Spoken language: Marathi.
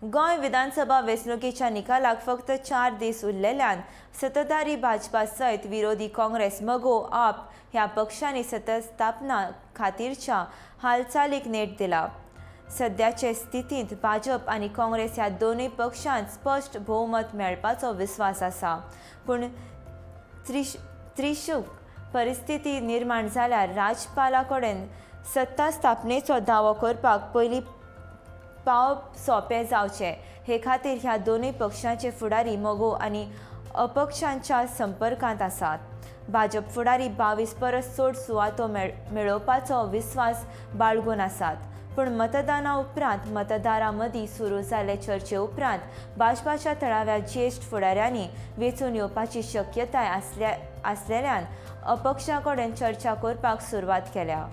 गोंय विधानसभा वेंचणुकेच्या निकालाक फक्त 4 दीस उरलेल्यान सत्ताधारी भाजपा सयत विरोधी काँग्रेस मगो आप ह्या पक्षांनी सतत स्थापना खातीरच्या हालचालीक नेट दिला। सद्याचे स्थितींत भाजप आनी काँग्रेस ह्या दोनूय पक्षांत स्पश्ट भोवमत मेळपाचो विस्वास आसा, पूण त्रिशूक परिस्थिती निर्माण जाल्यार राज्यपाला कडेन सत्ता स्थापनेचो दावो करपाक पयलीं पावप सोंपें जावचें हे खातीर ह्या दोनूय पक्षांचे फुडारी मोगो आनी अपक्षांच्या संपर्कांत आसात। भाजप फुडारी 22 परस चड सुवातो मेळोवपाचो विस्वास बाळगून आसात, पूण मतदाना उपरांत मतदारां मदीं सुरू जाल्ले चर्चे उपरांत भाजपाच्या थळाव्या ज्येश्ठ फुडाऱ्यांनी वेंचून येवपाची शक्यताय आसलेल्यान अपक्षा कडेन चर्चा करपाक सुरवात केल्या।